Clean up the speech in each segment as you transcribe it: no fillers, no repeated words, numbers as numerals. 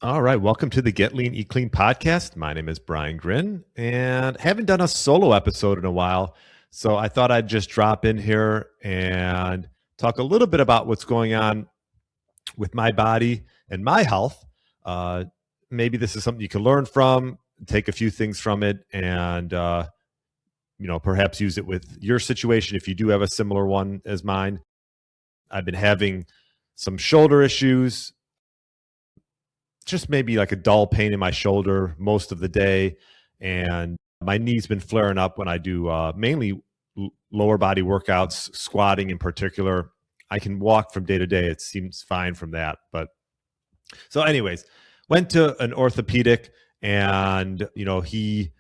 All right, welcome to the Get Lean, Eat Clean podcast. My name is Gryn, and haven't done a solo episode in a while, so I thought I'd just drop in here and talk a little bit about what's going on with my body and my health. Maybe this is something you can learn from, take a few things from it, and perhaps use it with your situation if you do have a similar one as mine. I've been having some shoulder issues, just maybe like a dull pain in my shoulder most of the day. And my knee's been flaring up when I do mainly lower body workouts, squatting in particular. I can walk from day to day. It seems fine from that. But so anyways, went to an orthopedic and, he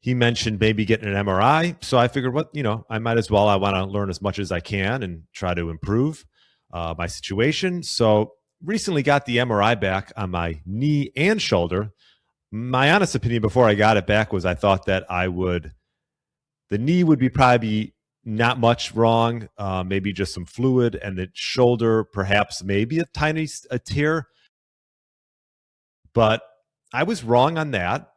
mentioned maybe getting an MRI. So I figured, I might as well. I want to learn as much as I can and try to improve my situation. So recently got the MRI back on my knee and shoulder. My honest opinion before I got it back was I thought that the knee would be probably not much wrong, maybe just some fluid, and the shoulder perhaps maybe a tear. But I was wrong on that.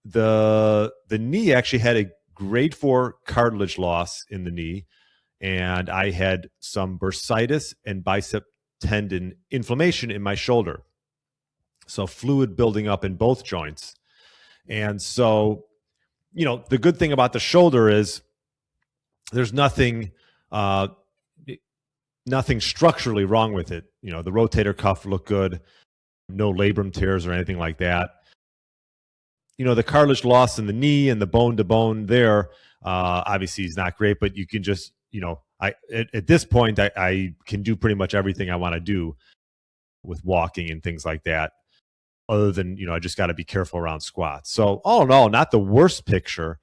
The knee actually had a grade 4 cartilage loss in the knee, and I had some bursitis and bicep tendon inflammation in my shoulder. So fluid building up in both joints. And so, the good thing about the shoulder is there's nothing structurally wrong with it. The rotator cuff looked good, no labrum tears or anything like that. The cartilage loss in the knee and the bone to bone there, obviously is not great, but you can just, at this point, I can do pretty much everything I want to do with walking and things like that. Other than, I just got to be careful around squats. So all in all, not the worst picture.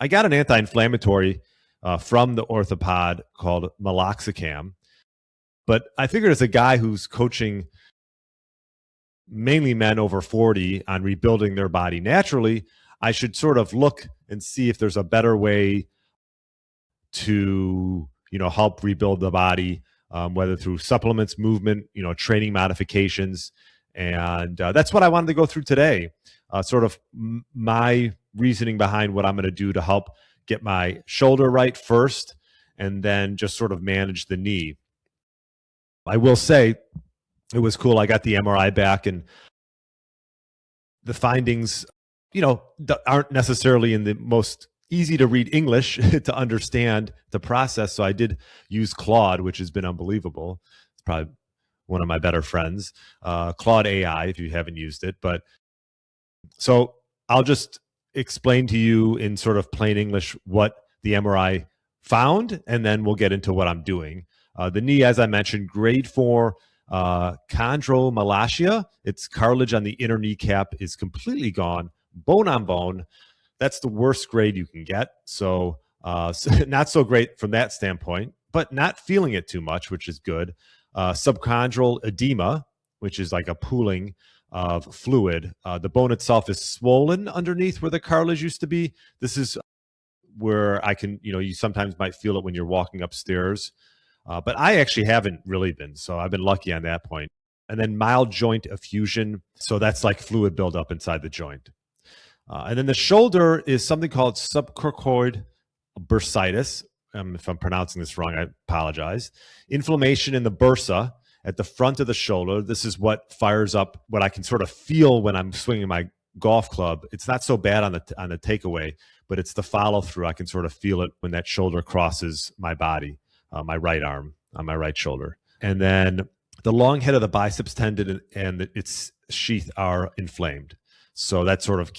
I got an anti-inflammatory from the orthopod called meloxicam. But I figured as a guy who's coaching mainly men over 40 on rebuilding their body naturally, I should sort of look and see if there's a better way to, help rebuild the body, whether through supplements, movement, training modifications. And that's what I wanted to go through today. Sort of my reasoning behind what I'm going to do to help get my shoulder right first, and then just sort of manage the knee. I will say it was cool. I got the MRI back, and the findings, aren't necessarily in the most easy to read English to understand the process. So I did use Claude, which has been unbelievable. It's probably one of my better friends, Claude AI, if you haven't used it. But so I'll just explain to you in sort of plain English what the MRI found, and then we'll get into what I'm doing. The knee, as I mentioned, grade 4 chondromalacia. Its cartilage on the inner kneecap is completely gone, bone on bone. That's the worst grade you can get. So not so great from that standpoint, but not feeling it too much, which is good. Subchondral edema, which is like a pooling of fluid. The bone itself is swollen underneath where the cartilage used to be. This is where I can, you sometimes might feel it when you're walking upstairs. But I actually haven't really been, so I've been lucky on that point. And then mild joint effusion. So that's like fluid buildup inside the joint. And then the shoulder is something called subcricoid bursitis. If I'm pronouncing this wrong, I apologize. Inflammation in the bursa at the front of the shoulder. This is what fires up what I can sort of feel when I'm swinging my golf club. It's not so bad on the takeaway, but it's the follow through. I can sort of feel it when that shoulder crosses my body, my right arm on my right shoulder. And then the long head of the biceps tendon and its sheath are inflamed. So that sort of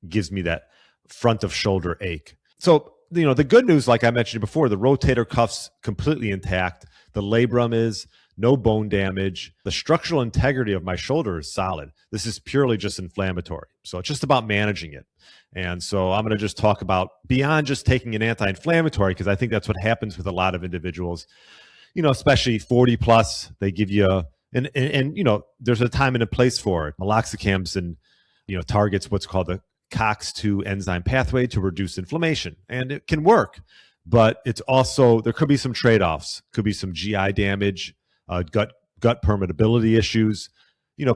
gives me that front of shoulder ache. So, the good news, like I mentioned before, the rotator cuff's completely intact. The labrum is, no bone damage. The structural integrity of my shoulder is solid. This is purely just inflammatory. So it's just about managing it. And so I'm going to just talk about beyond just taking an anti-inflammatory, because I think that's what happens with a lot of individuals, especially 40 plus, they give you, and there's a time and a place for it. Meloxicam's and, targets what's called the COX-2 enzyme pathway to reduce inflammation. And it can work, but it's also, there could be some trade-offs. Could be some GI damage, gut permeability issues.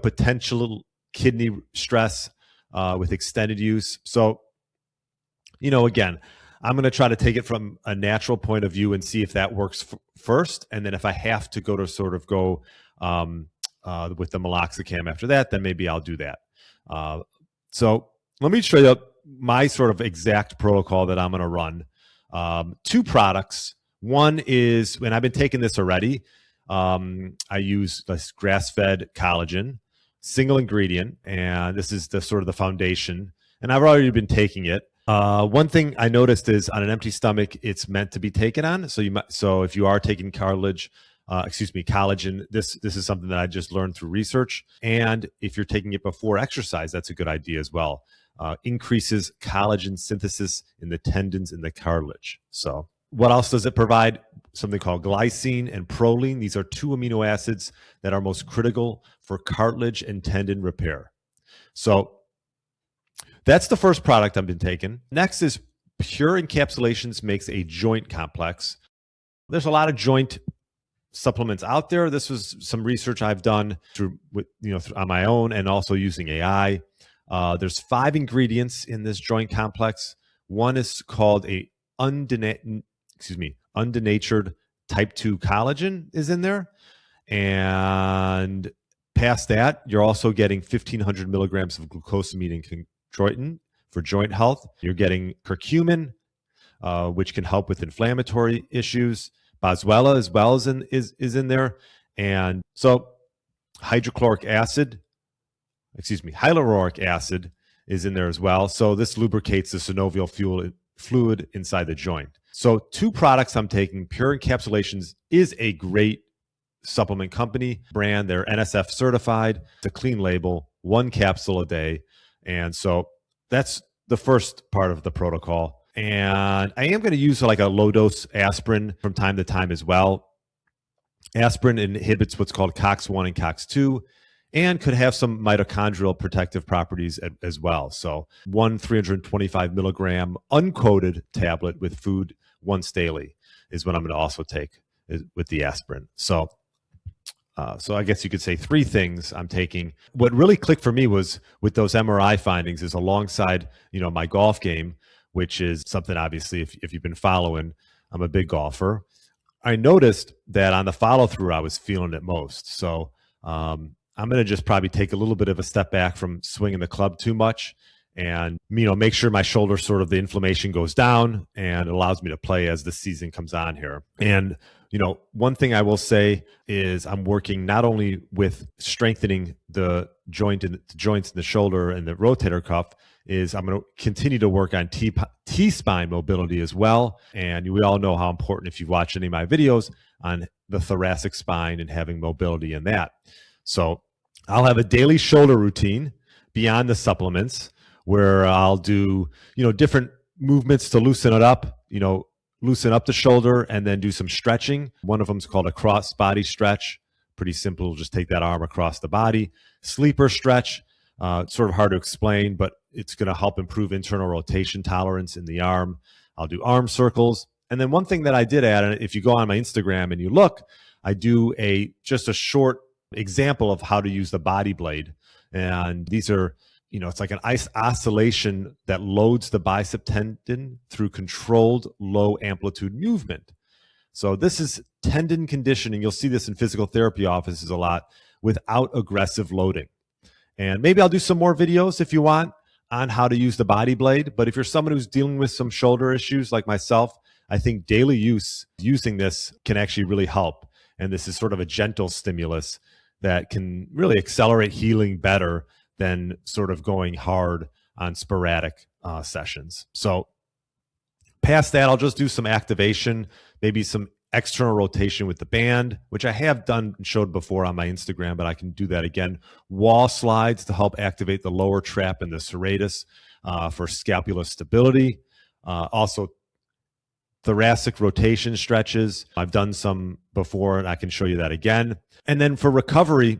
potential kidney stress with extended use. So, again, I'm going to try to take it from a natural point of view and see if that works first. And then if I have to go um, with the meloxicam after that, then maybe I'll do that. So let me show you my sort of exact protocol that I'm going to run. 2 products. One is, and I've been taking this already, I use this grass-fed collagen, single ingredient, and this is the sort of the foundation. And I've already been taking it. One thing I noticed is on an empty stomach, it's meant to be taken on. So if you are taking collagen, this is something that I just learned through research. And if you're taking it before exercise, that's a good idea as well. Increases collagen synthesis in the tendons and the cartilage. So what else does it provide? Something called glycine and proline. These are 2 amino acids that are most critical for cartilage and tendon repair. So that's the first product I've been taking. Next is Pure Encapsulations makes a joint complex. There's a lot of joint supplements out there. This was some research I've done on my own and also using AI. There's 5 ingredients in this joint complex. One is called a undenatured type 2 collagen is in there. And past that, you're also getting 1,500 milligrams of glucosamine and chondroitin for joint health. You're getting curcumin, which can help with inflammatory issues. Boswellia as well is in there. And so hyaluronic acid is in there as well. So this lubricates the synovial fluid inside the joint. So 2 products I'm taking. Pure Encapsulations is a great supplement company brand. They're NSF certified. It's a clean label, 1 capsule a day. And so that's the first part of the protocol. And I am going to use like a low dose aspirin from time to time as well. Aspirin inhibits what's called COX-1 and COX-2 and could have some mitochondrial protective properties as well. So 1 325 milligram uncoated tablet with food once daily is what I'm going to also take with the aspirin. So I guess you could say 3 things I'm taking. What really clicked for me was with those MRI findings is alongside, my golf game, which is something obviously if you've been following, I'm a big golfer. I noticed that on the follow through, I was feeling it most. So I'm going to just probably take a little bit of a step back from swinging the club too much and, make sure my shoulder sort of the inflammation goes down and it allows me to play as the season comes on here. And one thing I will say is I'm working not only with strengthening the joints in the shoulder and the rotator cuff, is I'm going to continue to work on T-spine mobility as well. And we all know how important, if you've watched any of my videos on the thoracic spine and having mobility in that. So I'll have a daily shoulder routine beyond the supplements where I'll do, different movements to loosen it up, loosen up the shoulder and then do some stretching. One of them is called a cross body stretch. Pretty simple. Just take that arm across the body. Sleeper stretch. It's sort of hard to explain, but it's going to help improve internal rotation tolerance in the arm. I'll do arm circles. And then one thing that I did add, and if you go on my Instagram and you look, I do just a short example of how to use the body blade. And these are, it's like an ice oscillation that loads the bicep tendon through controlled low amplitude movement. So this is tendon conditioning. You'll see this in physical therapy offices a lot without aggressive loading. And maybe I'll do some more videos if you want on how to use the body blade. But if you're someone who's dealing with some shoulder issues like myself, I think daily using this can actually really help. And this is sort of a gentle stimulus that can really accelerate healing better than sort of going hard on sporadic sessions. So past that, I'll just do some activation, maybe some external rotation with the band, which I have done and showed before on my Instagram, but I can do that again. Wall slides to help activate the lower trap and the serratus for scapular stability. Also, thoracic rotation stretches. I've done some before, and I can show you that again. And then for recovery,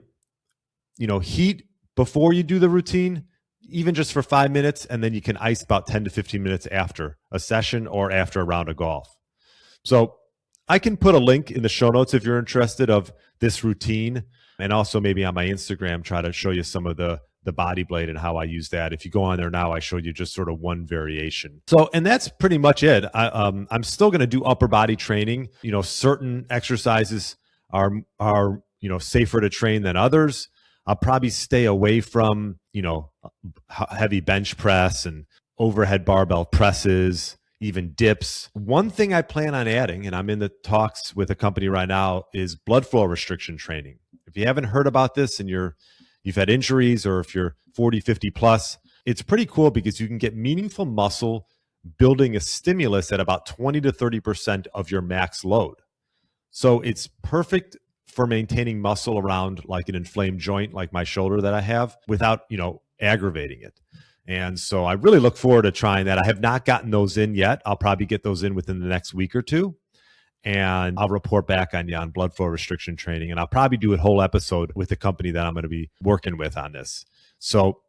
heat before you do the routine, even just for 5 minutes, and then you can ice about 10 to 15 minutes after a session or after a round of golf. So I can put a link in the show notes if you're interested of this routine. And also maybe on my Instagram, try to show you some of the body blade and how I use that. If you go on there now, I showed you just sort of one variation. So, and that's pretty much it. I'm still going to do upper body training. Certain exercises are safer to train than others. I'll probably stay away from heavy bench press and overhead barbell presses, even dips. One thing I plan on adding, and I'm in the talks with a company right now, is blood flow restriction training. If you haven't heard about this and you've had injuries, or if you're 40, 50 plus, it's pretty cool because you can get meaningful muscle building a stimulus at about 20 to 30% of your max load. So it's perfect for maintaining muscle around like an inflamed joint like my shoulder that I have without, aggravating it. And so I really look forward to trying that. I have not gotten those in yet. I'll probably get those in within the next week or two. And I'll report back on you on blood flow restriction training. And I'll probably do a whole episode with the company that I'm going to be working with on this. So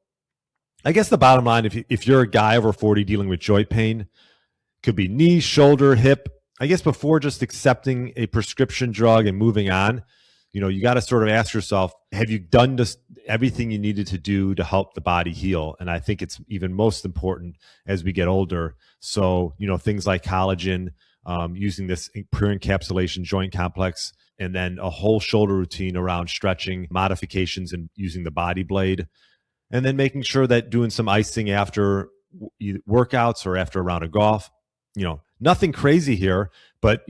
I guess the bottom line, if you're a guy over 40 dealing with joint pain, could be knee, shoulder, hip. I guess before just accepting a prescription drug and moving on, you got to sort of ask yourself, have you done just everything you needed to do to help the body heal? And I think it's even most important as we get older. So, things like collagen, using this pre-encapsulation joint complex, and then a whole shoulder routine around stretching, modifications, and using the body blade. And then making sure that doing some icing after workouts or after a round of golf, nothing crazy here, but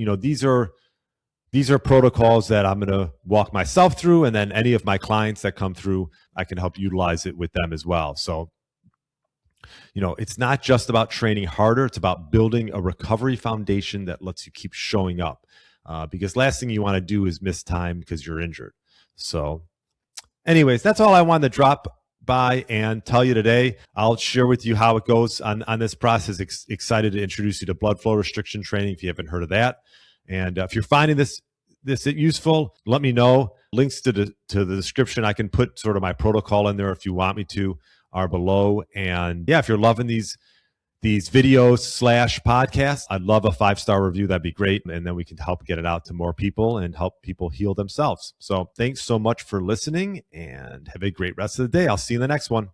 these are protocols that I'm going to walk myself through, and then any of my clients that come through, I can help utilize it with them as well. So, it's not just about training harder. It's about building a recovery foundation that lets you keep showing up, because last thing you want to do is miss time because you're injured. So anyways, that's all I wanted to drop by and tell you today. I'll share with you how it goes on this process. Excited to introduce you to blood flow restriction training if you haven't heard of that. And if you're finding this useful, let me know. Links to the description. I can put sort of my protocol in there if you want me to, are below. And yeah, if you're loving these videos / podcasts, I'd love a 5-star review. That'd be great. And then we can help get it out to more people and help people heal themselves. So thanks so much for listening, and have a great rest of the day. I'll see you in the next one.